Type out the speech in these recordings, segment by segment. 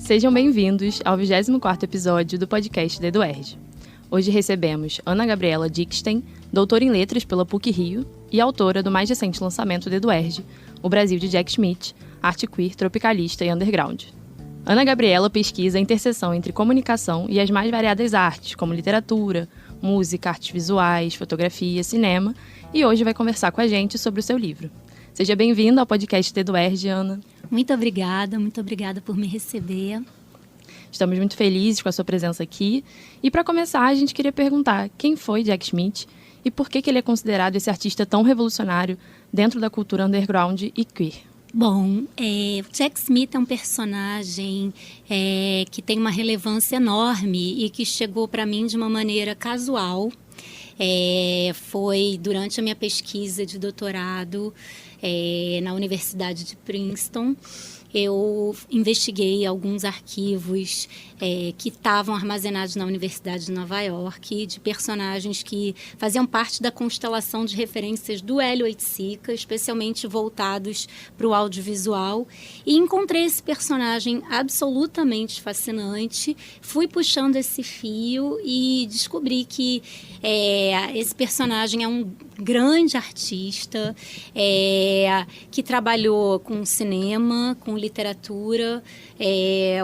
Sejam bem-vindos ao 24º episódio do podcast da EduERJ. Hoje recebemos Ana Gabriela Dickstein, doutora em Letras pela PUC-Rio e autora do mais recente lançamento da EduERJ, O Brasil de Jack Schmitt, arte queer, tropicalista e underground. Ana Gabriela pesquisa a interseção entre comunicação e as mais variadas artes, como literatura, música, artes visuais, fotografia, cinema, e hoje vai conversar com a gente sobre o seu livro. Seja bem-vinda ao podcast da EduERJ, Ana. Muito obrigada por me receber. Estamos muito felizes com a sua presença aqui. E para começar, a gente queria perguntar quem foi Jack Schmitt e por que ele é considerado esse artista tão revolucionário dentro da cultura underground e queer. Bom, Jack Schmitt é um personagem que tem uma relevância enorme e que chegou para mim de uma maneira casual. Foi durante a minha pesquisa de doutorado na Universidade de Princeton. Eu investiguei alguns arquivos que estavam armazenados na Universidade de Nova York, de personagens que faziam parte da constelação de referências do Hélio Oiticica, especialmente voltados para o audiovisual. E encontrei esse personagem absolutamente fascinante. Fui puxando esse fio e descobri que esse personagem é um grande artista que trabalhou com cinema, com literatura,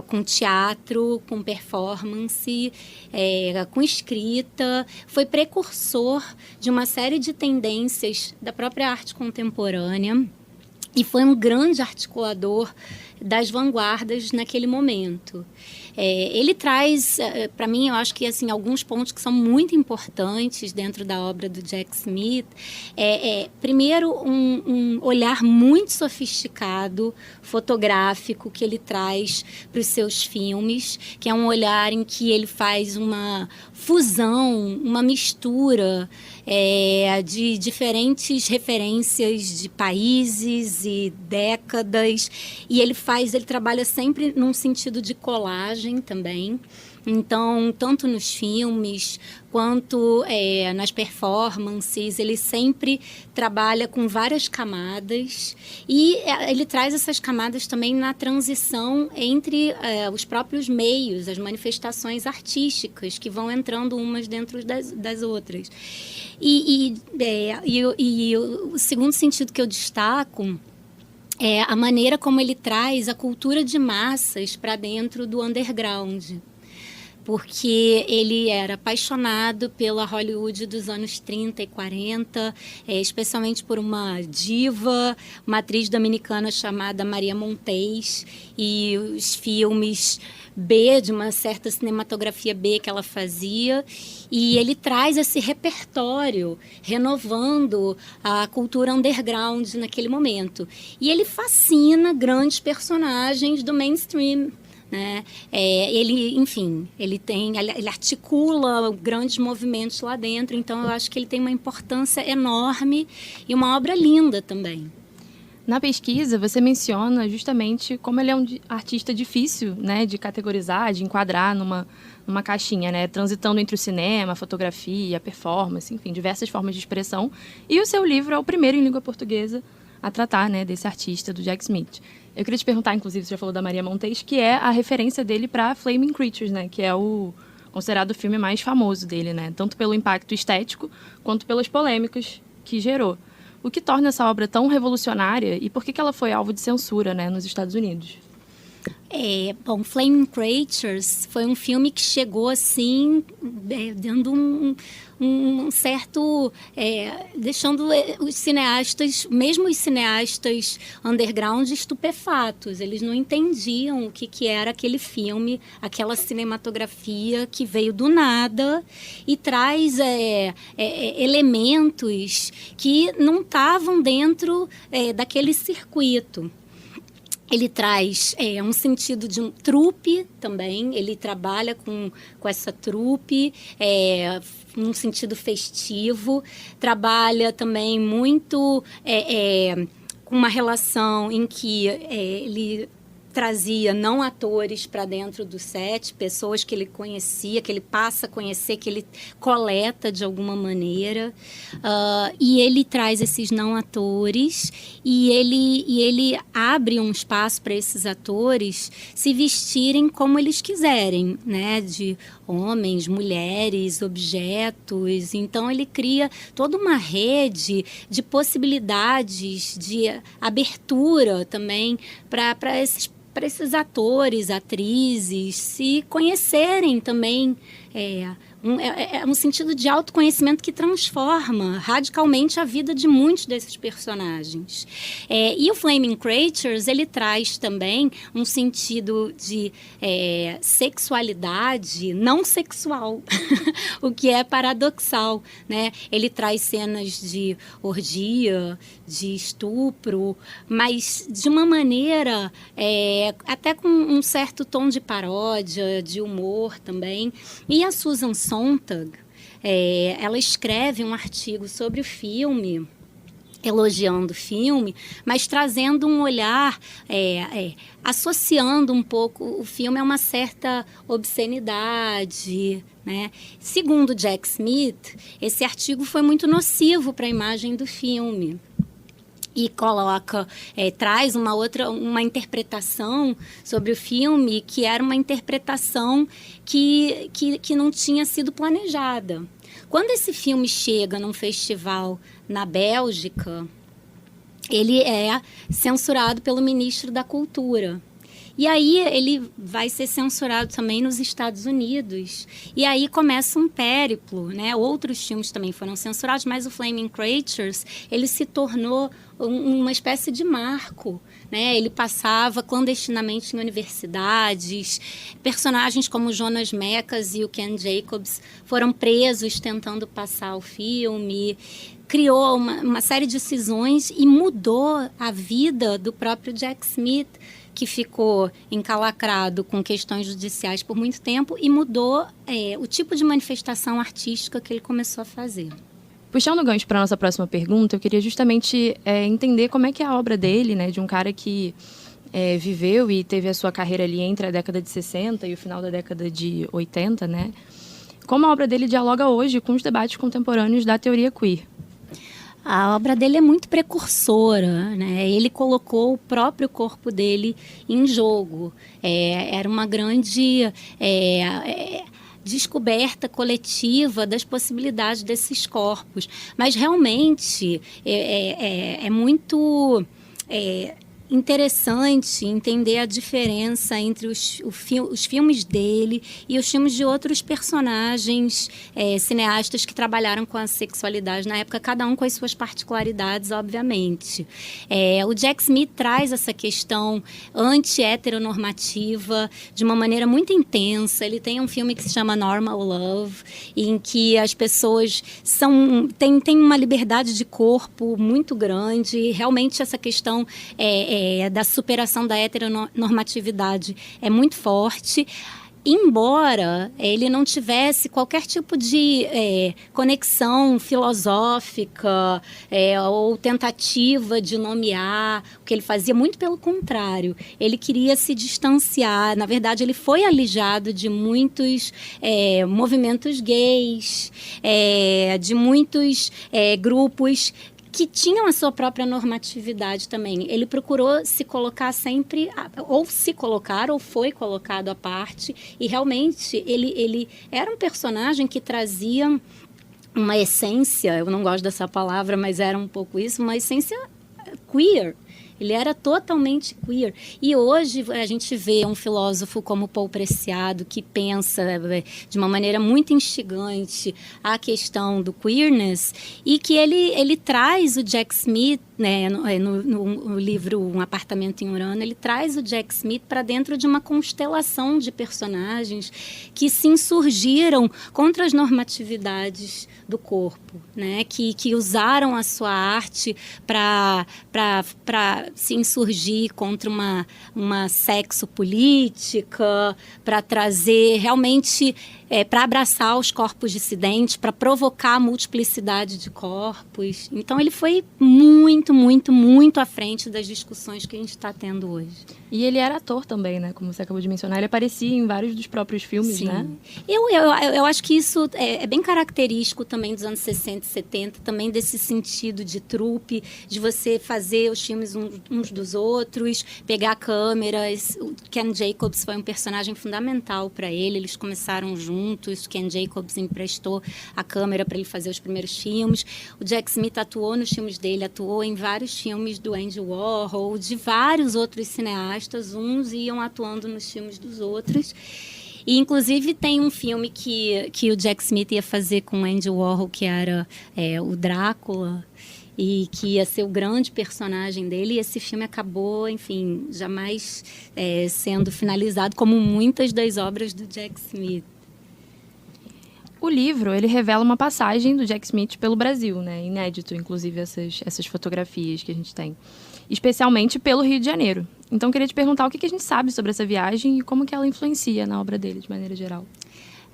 com teatro, com performance, com escrita. Foi precursor de uma série de tendências da própria arte contemporânea e foi um grande articulador das vanguardas naquele momento. Ele traz, para mim, eu acho que assim, alguns pontos que são muito importantes dentro da obra do Jack Schmitt. Primeiro, um olhar muito sofisticado, fotográfico, que ele traz para os seus filmes, que é um olhar em que ele faz uma fusão, uma mistura de diferentes referências de países e décadas, e ele trabalha sempre num sentido de colagem também. Então, tanto nos filmes quanto nas performances, ele sempre trabalha com várias camadas e ele traz essas camadas também na transição entre os próprios meios, as manifestações artísticas que vão entrando umas dentro das outras. E o segundo sentido que eu destaco é a maneira como ele traz a cultura de massas para dentro do underground. Porque ele era apaixonado pela Hollywood dos anos 30 e 40, especialmente por uma diva, uma atriz dominicana chamada Maria Montez, e os filmes B, de uma certa cinematografia B que ela fazia, e ele traz esse repertório, renovando a cultura underground naquele momento. E ele fascina grandes personagens do mainstream, né? Ele articula grandes movimentos lá dentro, então eu acho que ele tem uma importância enorme e uma obra linda também. Na pesquisa, você menciona justamente como ele é um artista difícil, né, de categorizar, de enquadrar numa caixinha, né, transitando entre o cinema, a fotografia, a performance, enfim, diversas formas de expressão. E o seu livro é o primeiro em língua portuguesa a tratar, né, desse artista, do Jack Schmitt. Eu queria te perguntar, inclusive, você já falou da Maria Montez, que é a referência dele para Flaming Creatures, né, que é o considerado o filme mais famoso dele, né, tanto pelo impacto estético quanto pelas polêmicas que gerou. O que torna essa obra tão revolucionária e por que ela foi alvo de censura, né, nos Estados Unidos? Bom, Flaming Creatures foi um filme que chegou assim, dando um certo... deixando os cineastas, mesmo os cineastas underground, estupefatos. Eles não entendiam o que era aquele filme, aquela cinematografia que veio do nada e traz elementos que não estavam dentro daquele circuito. Ele traz um sentido de um trupe também, ele trabalha com essa trupe, num sentido festivo, trabalha também muito com uma relação em que ele trazia não atores para dentro do set, pessoas que ele conhecia, que ele passa a conhecer, que ele coleta de alguma maneira, e ele traz esses não atores e ele abre um espaço para esses atores se vestirem como eles quiserem, né? De homens, mulheres, objetos. Então ele cria toda uma rede de possibilidades, de abertura também para esses atores, atrizes se conhecerem também. É um sentido de autoconhecimento que transforma radicalmente a vida de muitos desses personagens. E o Flaming Creatures, ele traz também um sentido de sexualidade não sexual, o que é paradoxal, né? Ele traz cenas de orgia, de estupro, mas de uma maneira até com um certo tom de paródia, de humor também. E a Susan Sontag, ela escreve um artigo sobre o filme, elogiando o filme, mas trazendo um olhar, associando um pouco o filme a uma certa obscenidade, né? Segundo Jack Smith, esse artigo foi muito nocivo para a imagem do filme. E traz uma interpretação sobre o filme que era uma interpretação que não tinha sido planejada. Quando esse filme chega num festival na Bélgica, ele é censurado pelo ministro da Cultura. E aí ele vai ser censurado também nos Estados Unidos. E aí começa um périplo, né? Outros filmes também foram censurados, mas o Flaming Creatures, ele se tornou uma espécie de marco, né? Ele passava clandestinamente em universidades. Personagens como Jonas Mekas e o Ken Jacobs foram presos tentando passar o filme. Criou uma série de cisões e mudou a vida do próprio Jack Smith, que ficou encalacrado com questões judiciais por muito tempo e mudou o tipo de manifestação artística que ele começou a fazer. Puxando o gancho para a nossa próxima pergunta, eu queria justamente entender como é que é a obra dele, né, de um cara que viveu e teve a sua carreira ali entre a década de 60 e o final da década de 80, né? Como a obra dele dialoga hoje com os debates contemporâneos da teoria queer. A obra dele é muito precursora, né? Ele colocou o próprio corpo dele em jogo. Era uma grande descoberta coletiva das possibilidades desses corpos. Mas realmente é muito interessante entender a diferença entre os filmes dele e os filmes de outros personagens cineastas que trabalharam com a sexualidade na época, cada um com as suas particularidades, obviamente. O Jack Smith traz essa questão anti-heteronormativa de uma maneira muito intensa. Ele tem um filme que se chama Normal Love, em que as pessoas têm uma liberdade de corpo muito grande. Realmente essa questão da superação da heteronormatividade é muito forte, embora ele não tivesse qualquer tipo de conexão filosófica ou tentativa de nomear, o que ele fazia, muito pelo contrário. Ele queria se distanciar. Na verdade, ele foi alijado de muitos movimentos gays, de muitos grupos que tinham a sua própria normatividade também. Ele procurou se colocar sempre, ou se colocar, ou foi colocado à parte, e realmente ele era um personagem que trazia uma essência, eu não gosto dessa palavra, mas era um pouco isso, uma essência queer. Ele era totalmente queer. E hoje a gente vê um filósofo como Paul Preciado, que pensa de uma maneira muito instigante a questão do queerness, e que ele traz o Jack Smith, né, no livro Um Apartamento em Urano, ele traz o Jack Smith para dentro de uma constelação de personagens que se insurgiram contra as normatividades do corpo, né, que usaram a sua arte para se insurgir contra uma sexopolítica, para trazer realmente para abraçar os corpos dissidentes, para provocar a multiplicidade de corpos. Então, ele foi muito, muito, muito à frente das discussões que a gente está tendo hoje. E ele era ator também, né? Como você acabou de mencionar, ele aparecia em vários dos próprios filmes, Sim. né? Eu acho que isso é bem característico também dos anos 60 e 70, também desse sentido de trupe, de você fazer os filmes uns dos outros, pegar câmeras. O Ken Jacobs foi um personagem fundamental para ele, eles começaram juntos, Ken Jacobs emprestou a câmera para ele fazer os primeiros filmes. O Jack Smith atuou nos filmes dele, atuou em vários filmes do Andy Warhol, de vários outros cineastas, uns iam atuando nos filmes dos outros. E, inclusive, tem um filme que o Jack Smith ia fazer com o Andy Warhol, que era o Drácula, e que ia ser o grande personagem dele. E esse filme acabou, enfim, jamais sendo finalizado, como muitas das obras do Jack Smith. O livro, ele revela uma passagem do Jack Smith pelo Brasil, né? Inédito, inclusive, essas fotografias que a gente tem. Especialmente pelo Rio de Janeiro. Então, queria te perguntar o que a gente sabe sobre essa viagem e como que ela influencia na obra dele, de maneira geral.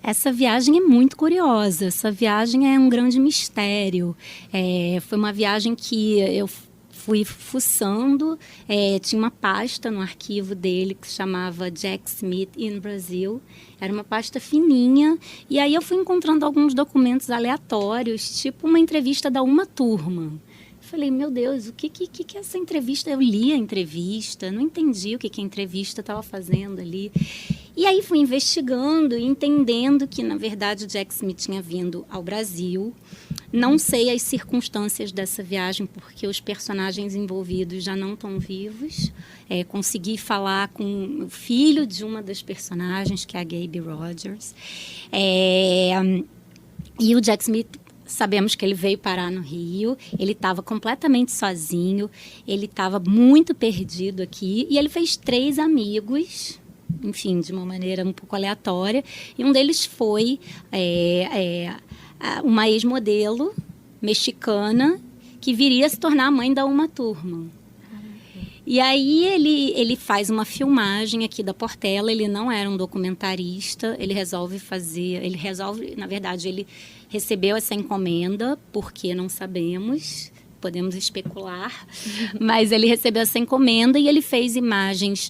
Essa viagem é muito curiosa. Essa viagem é um grande mistério. Foi uma viagem que eu fui fuçando. Tinha uma pasta no arquivo dele que se chamava Jack Smith in Brazil. Era uma pasta fininha. E aí eu fui encontrando alguns documentos aleatórios, tipo uma entrevista da Uma Thurman. Falei, meu Deus, o que é essa entrevista? Eu li a entrevista, não entendi o que a entrevista estava fazendo ali. E aí fui investigando e entendendo que, na verdade, o Jack Smith tinha vindo ao Brasil. Não sei as circunstâncias dessa viagem, porque os personagens envolvidos já não estão vivos. Consegui falar com o filho de uma das personagens, que é a Gaby Rogers. E o Jack Smith... Sabemos que ele veio parar no Rio, ele estava completamente sozinho, ele estava muito perdido aqui e ele fez 3 amigos, enfim, de uma maneira um pouco aleatória, e um deles foi uma ex-modelo mexicana que viria a se tornar a mãe da Uma Thurman. E aí ele faz uma filmagem aqui da Portela, ele não era um documentarista, ele recebeu essa encomenda, porque não sabemos, podemos especular, mas ele recebeu essa encomenda e ele fez imagens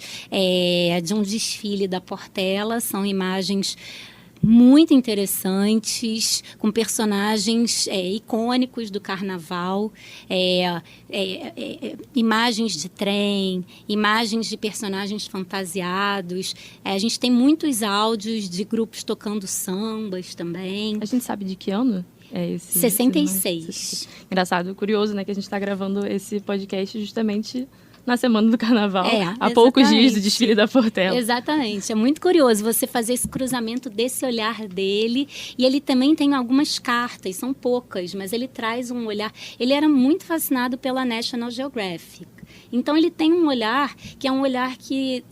de um desfile da Portela, são imagens muito interessantes, com personagens icônicos do carnaval, imagens de trem, imagens de personagens fantasiados. A gente tem muitos áudios de grupos tocando sambas também. A gente sabe de que ano? 66. Engraçado, curioso, né? Que a gente está gravando esse podcast justamente na semana do carnaval, há exatamente. Poucos dias do desfile da Portela. Exatamente, é muito curioso você fazer esse cruzamento desse olhar dele, e ele também tem algumas cartas, são poucas, mas ele traz um olhar, ele era muito fascinado pela National Geographic, então ele tem um olhar que é um olhar que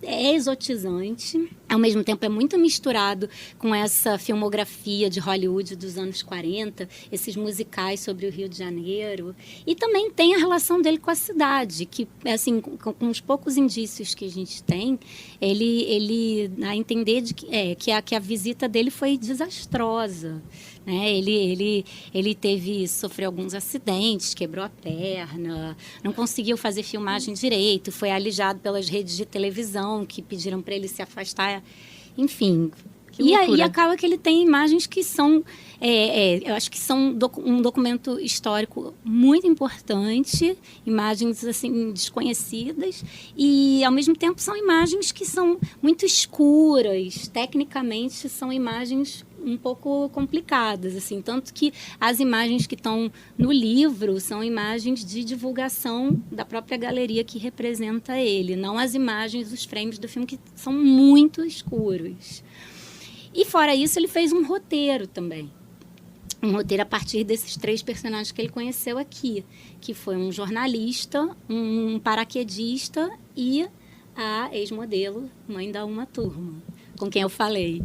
é exotizante, ao mesmo tempo é muito misturado com essa filmografia de Hollywood dos anos 40, esses musicais sobre o Rio de Janeiro, e também tem a relação dele com a cidade, que, assim, com os poucos indícios que a gente tem, ele a entender que a visita dele foi desastrosa, né? Ele sofreu alguns acidentes, quebrou a perna, não conseguiu fazer filmagem direito, foi alijado pelas redes de televisão que pediram para ele se afastar, enfim. E acaba que ele tem imagens que são, eu acho que são um documento histórico muito importante, imagens assim desconhecidas, e ao mesmo tempo são imagens que são muito escuras, tecnicamente são imagens um pouco complicadas, assim, tanto que as imagens que estão no livro são imagens de divulgação da própria galeria que representa ele, não as imagens, os frames do filme, que são muito escuros. E fora isso, ele fez um roteiro também. Um roteiro a partir desses 3 personagens que ele conheceu aqui, que foi um jornalista, um paraquedista e a ex-modelo, mãe da Uma Thurman, com quem eu falei.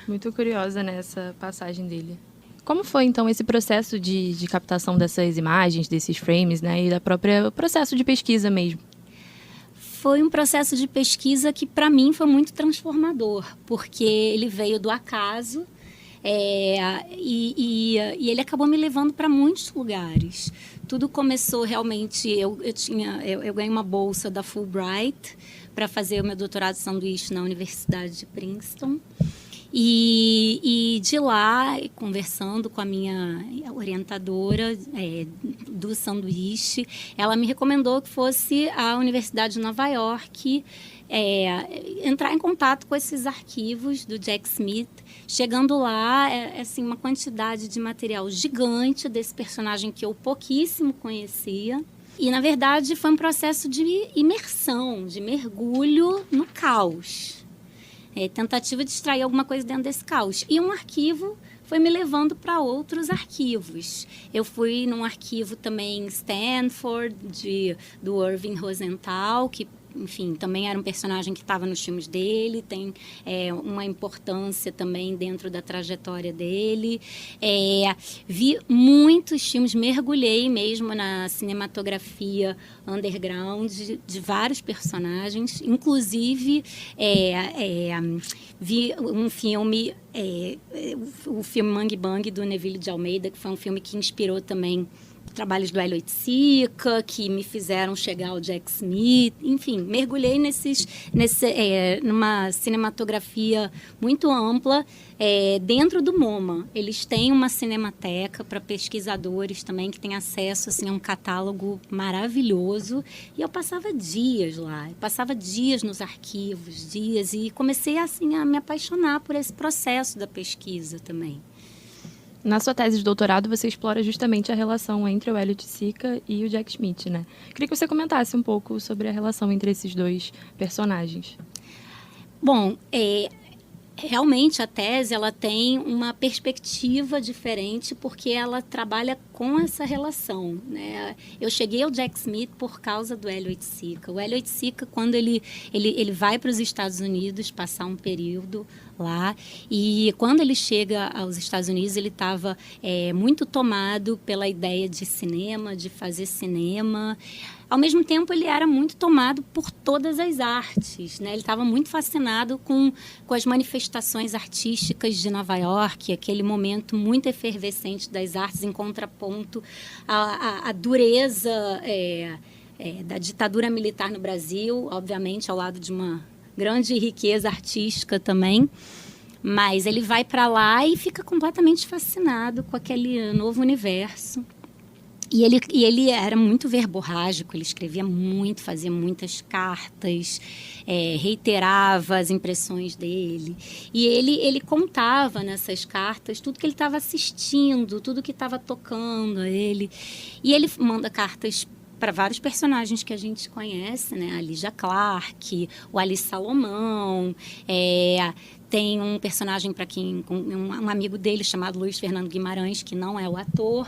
Muito curiosa nessa passagem dele. Como foi, então, esse processo de captação dessas imagens, desses frames, né, e o próprio processo de pesquisa mesmo? foi um processo de pesquisa que, para mim, foi muito transformador, porque ele veio do acaso e ele acabou me levando para muitos lugares. Tudo começou realmente... Eu ganhei uma bolsa da Fulbright para fazer o meu doutorado de sanduíche na Universidade de Princeton. E de lá, conversando com a minha orientadora do sanduíche, ela me recomendou que fosse à Universidade de Nova York entrar em contato com esses arquivos do Jack Smith. Chegando lá, assim, uma quantidade de material gigante desse personagem que eu pouquíssimo conhecia. E, na verdade, foi um processo de imersão, de mergulho no caos. Tentativa de extrair alguma coisa dentro desse caos. E um arquivo foi me levando para outros arquivos. Eu fui num arquivo também em Stanford, do Irving Rosenthal, que, enfim, também era um personagem que estava nos filmes dele, tem uma importância também dentro da trajetória dele. Vi muitos filmes, mergulhei mesmo na cinematografia underground de vários personagens, inclusive vi um filme, o filme Mangue Bang, do Neville de Almeida, que foi um filme que inspirou também trabalhos do Hélio Oiticica, que me fizeram chegar ao Jack Smith. Enfim, mergulhei numa cinematografia muito ampla dentro do MoMA. Eles têm uma cinemateca para pesquisadores também, que têm acesso assim, a um catálogo maravilhoso. E eu passava dias lá, passava dias nos arquivos, e comecei assim, a me apaixonar por esse processo da pesquisa também. Na sua tese de doutorado, você explora justamente a relação entre o Hélio Oiticica e o Jack Smith, né? Queria que você comentasse um pouco sobre a relação entre esses dois personagens. Bom, realmente a tese ela tem uma perspectiva diferente porque ela trabalha com essa relação, né? Eu cheguei ao Jack Smith por causa do Hélio Oiticica. O Hélio Oiticica, quando ele vai para os Estados Unidos passar um período lá, e quando ele chega aos Estados Unidos ele estava muito tomado pela ideia de cinema, de fazer cinema. Ao mesmo tempo, ele era muito tomado por todas as artes, né? Ele estava muito fascinado com as manifestações artísticas de Nova York, aquele momento muito efervescente das artes, em contraponto à dureza da ditadura militar no Brasil, obviamente, ao lado de uma grande riqueza artística também. Mas ele vai para lá e fica completamente fascinado com aquele novo universo. E ele era muito verborrágico, ele escrevia muito, fazia muitas cartas, reiterava as impressões dele. E ele contava nessas cartas tudo que ele estava assistindo, tudo que estava tocando a ele. E ele manda cartas para vários personagens que a gente conhece, né? A Lygia Clark, o Ali Salomão, tem um personagem um amigo dele chamado Luiz Fernando Guimarães, que não é o ator,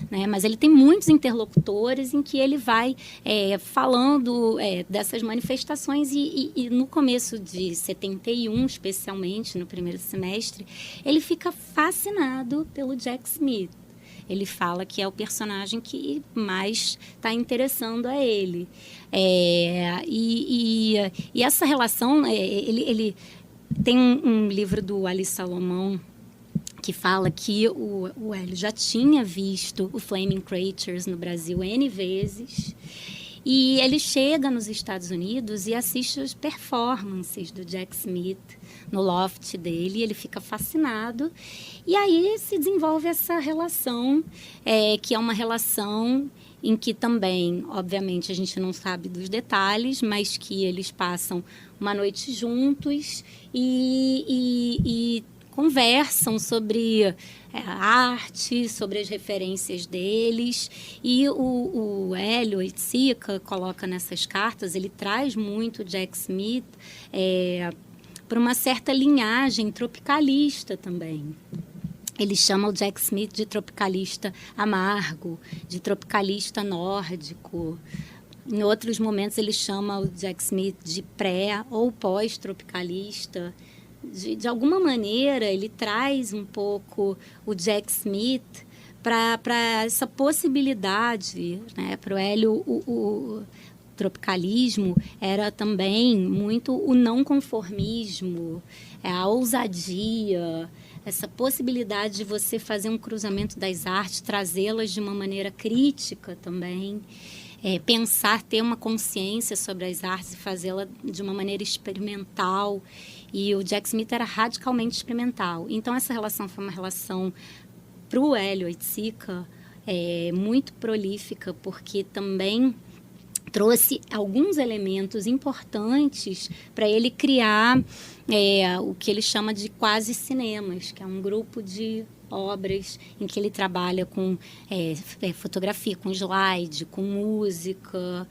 né? Mas ele tem muitos interlocutores em que ele vai falando dessas manifestações e no começo de 71, especialmente no primeiro semestre, ele fica fascinado pelo Jack Smith. Ele fala que é o personagem que mais está interessando a ele. E essa relação, ele tem um livro do Ali Salomão que fala que o Hélio já tinha visto o Flaming Creatures no Brasil N vezes. E ele chega nos Estados Unidos e assiste as performances do Jack Smith no loft dele, ele fica fascinado. E aí se desenvolve essa relação, que é uma relação em que também, obviamente, a gente não sabe dos detalhes, mas que eles passam uma noite juntos e conversam sobre a arte, sobre as referências deles. E o Hélio Oiticica coloca nessas cartas, ele traz muito Jack Smith para uma certa linhagem tropicalista também. Ele chama o Jack Smith de tropicalista amargo, de tropicalista nórdico. Em outros momentos, ele chama o Jack Smith de pré- ou pós-tropicalista. De alguma maneira, ele traz um pouco o Jack Smith para essa possibilidade, né, para o Hélio. tropicalismo era também muito o não conformismo, a ousadia, essa possibilidade de você fazer um cruzamento das artes, trazê-las de uma maneira crítica também, pensar, ter uma consciência sobre as artes e fazê-la de uma maneira experimental. E o Jack Smith era radicalmente experimental. Então, essa relação foi uma relação, para o Hélio Oiticica, muito prolífica, porque também trouxe alguns elementos importantes para ele criar o que ele chama de quase cinemas, que é um grupo de obras em que ele trabalha com fotografia, com slide, com música,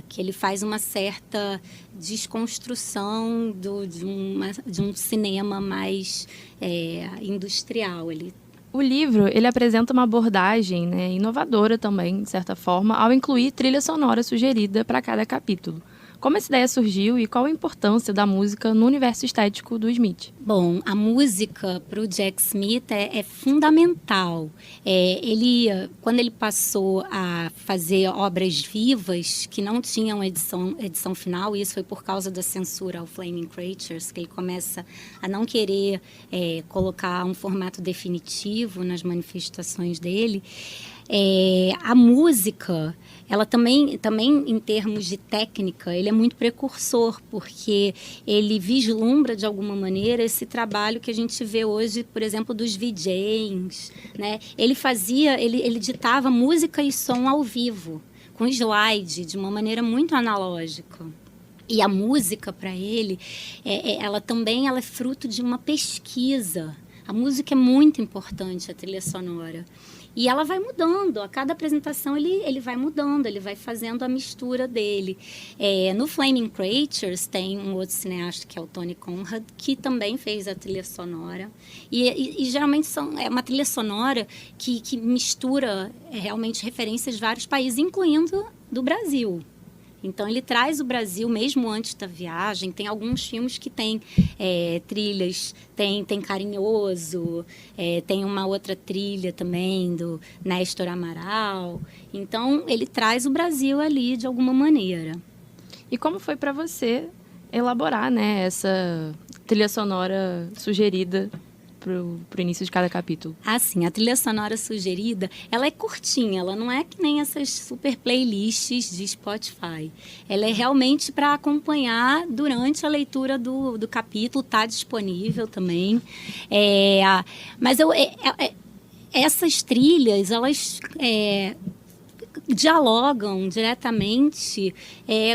que ele faz uma certa desconstrução de um cinema mais industrial. O livro, ele apresenta uma abordagem, né, inovadora também, de certa forma, ao incluir trilha sonora sugerida para cada capítulo. Como essa ideia surgiu e qual a importância da música no universo estético do Smith? Bom, a música para o Jack Smith é fundamental. Quando ele passou a fazer obras vivas que não tinham edição final, e isso foi por causa da censura ao Flaming Creatures, que ele começa a não querer colocar um formato definitivo nas manifestações dele, a música, ela também em termos de técnica, ele é muito precursor, porque ele vislumbra de alguma maneira esse trabalho que a gente vê hoje, por exemplo, dos VJs, né? Ele ditava música e som ao vivo, com slide, de uma maneira muito analógica. E a música, para ele, ela é fruto de uma pesquisa. A música é muito importante, a trilha sonora. E ela vai mudando, a cada apresentação ele vai mudando, ele vai fazendo a mistura dele. No Flaming Creatures tem um outro cineasta, que é o Tony Conrad, que também fez a trilha sonora. E geralmente é uma trilha sonora que mistura realmente referências de vários países, incluindo do Brasil. Então, ele traz o Brasil, mesmo antes da viagem. Tem alguns filmes que tem trilhas, tem Carinhoso, tem uma outra trilha também do Néstor Amaral. Então, ele traz o Brasil ali de alguma maneira. E como foi para você elaborar, né, essa trilha sonora sugerida pro início de cada capítulo? Assim, a trilha sonora sugerida, ela é curtinha, ela não é que nem essas super playlists de Spotify. Ela é realmente para acompanhar durante a leitura do capítulo, está disponível também. Mas essas trilhas, elas dialogam diretamente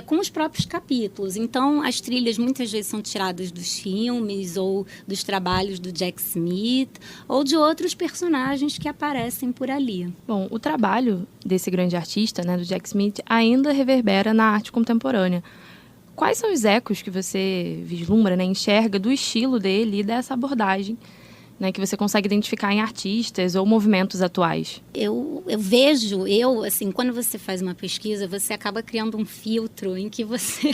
com os próprios capítulos. Então, as trilhas muitas vezes são tiradas dos filmes ou dos trabalhos do Jack Smith ou de outros personagens que aparecem por ali. Bom, o trabalho desse grande artista, né, do Jack Smith, ainda reverbera na arte contemporânea. Quais são os ecos que você vislumbra, né, enxerga do estilo dele e dessa abordagem, né, que você consegue identificar em artistas ou movimentos atuais? Eu vejo, assim, quando você faz uma pesquisa, você acaba criando um filtro em que você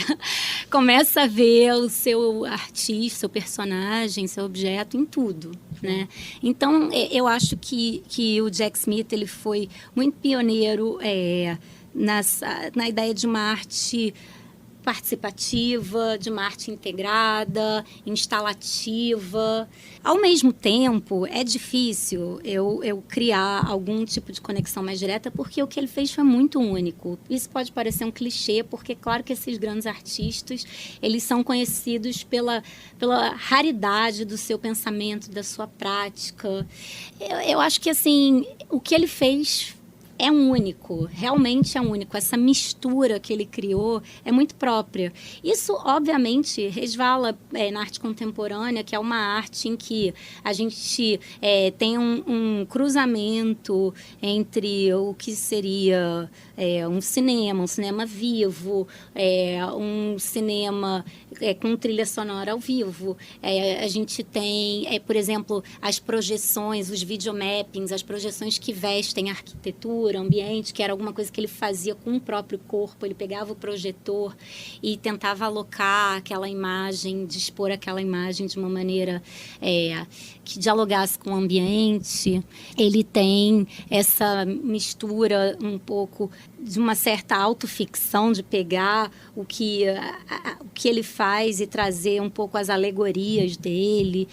começa a ver o seu artista, seu personagem, seu objeto em tudo, né? Então, eu acho que o Jack Smith, ele foi muito pioneiro na ideia de uma arte participativa, de uma arte integrada, instalativa. Ao mesmo tempo, é difícil eu criar algum tipo de conexão mais direta, porque o que ele fez foi muito único. Isso pode parecer um clichê, porque claro que esses grandes artistas, eles são conhecidos pela raridade do seu pensamento, da sua prática. Eu acho que, assim, o que ele fez é único, realmente é único. Essa mistura que ele criou é muito própria. Isso, obviamente, resvala na arte contemporânea, que é uma arte em que a gente tem um cruzamento entre o que seria um cinema vivo, um cinema com trilha sonora ao vivo. A gente tem, por exemplo, as projeções, os videomappings, as projeções que vestem a arquitetura. mistura, ambiente, que era alguma coisa que ele fazia com o próprio corpo. Ele pegava o projetor e tentava alocar aquela imagem, dispor aquela imagem de uma maneira que dialogasse com o ambiente. Ele tem essa mistura um pouco de uma certa autoficção, de pegar o que ele faz e trazer um pouco as alegorias dele.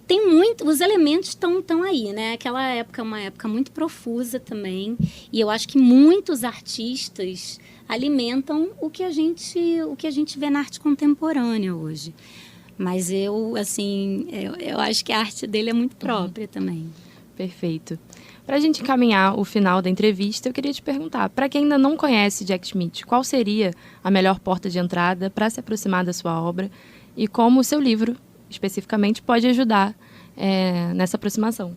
Tem muito, os elementos estão aí, né? Aquela época é uma época muito profusa também, e eu acho que muitos artistas alimentam o que a gente vê na arte contemporânea hoje. Mas eu acho que a arte dele é muito própria também. Perfeito. Para a gente encaminhar o final da entrevista, eu queria te perguntar, para quem ainda não conhece Jack Schmidt, qual seria a melhor porta de entrada para se aproximar da sua obra e como o seu livro, especificamente, pode ajudar nessa aproximação?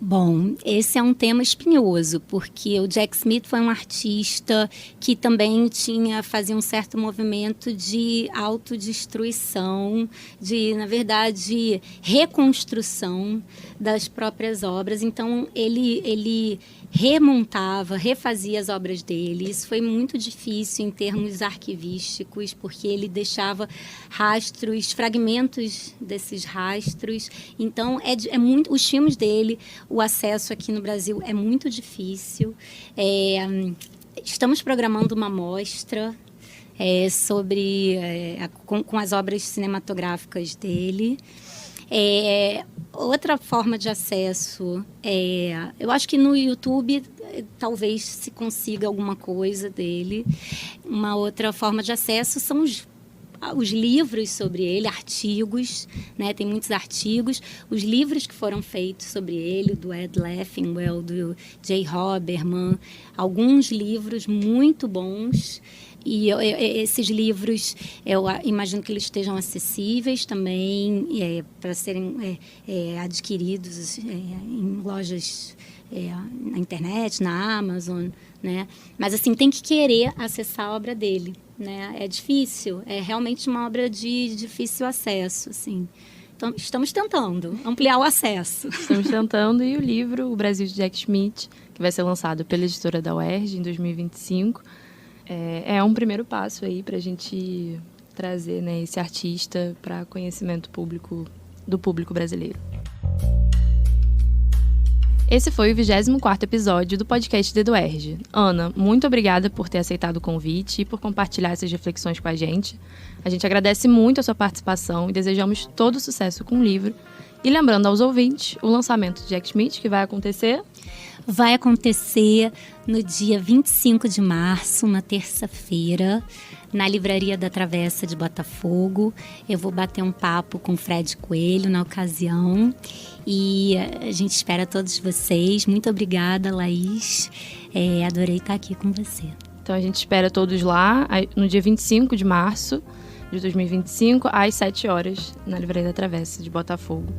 Bom, esse é um tema espinhoso, porque o Jack Schmidt foi um artista que também fazia um certo movimento de autodestruição, de, na verdade, reconstrução das próprias obras. Então, ele remontava, refazia as obras dele. Isso foi muito difícil em termos arquivísticos, porque ele deixava rastros, fragmentos desses rastros. Então, os filmes dele, o acesso aqui no Brasil é muito difícil. Estamos programando uma mostra com as obras cinematográficas dele. Outra forma de acesso, eu acho que no YouTube talvez se consiga alguma coisa dele. Uma outra forma de acesso são os livros sobre ele, artigos, né? Tem muitos artigos, os livros que foram feitos sobre ele, do Ed Leffingwell, do Jay Hoberman, alguns livros muito bons. E esses livros, eu imagino que eles estejam acessíveis também para serem adquiridos em lojas na internet, na Amazon, né? Mas, assim, tem que querer acessar a obra dele, né? É difícil, é realmente uma obra de difícil acesso, assim. Então, estamos tentando ampliar o acesso. Estamos tentando, e o livro, O Brasil de Jack Schmidt, que vai ser lançado pela editora da UERJ em 2025, é um primeiro passo aí para a gente trazer, né, esse artista para conhecimento público do público brasileiro. Esse foi o 24º episódio do podcast Dedo UERJ. Ana, muito obrigada por ter aceitado o convite e por compartilhar essas reflexões com a gente. A gente agradece muito a sua participação e desejamos todo sucesso com o livro. E lembrando aos ouvintes, o lançamento de Jack Schmidt, que vai acontecer no dia 25 de março, uma terça-feira, na Livraria da Travessa de Botafogo. Eu vou bater um papo com o Fred Coelho na ocasião. E a gente espera todos vocês. Muito obrigada, Laís. Adorei estar aqui com você. Então a gente espera todos lá no dia 25 de março de 2025, às 7 horas, na Livraria da Travessa de Botafogo.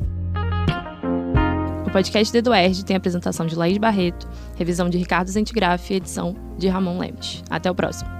O podcast Dedo UERJ tem a apresentação de Laís Barreto, revisão de Ricardo Zentigraf e edição de Ramon Lemes. Até o próximo.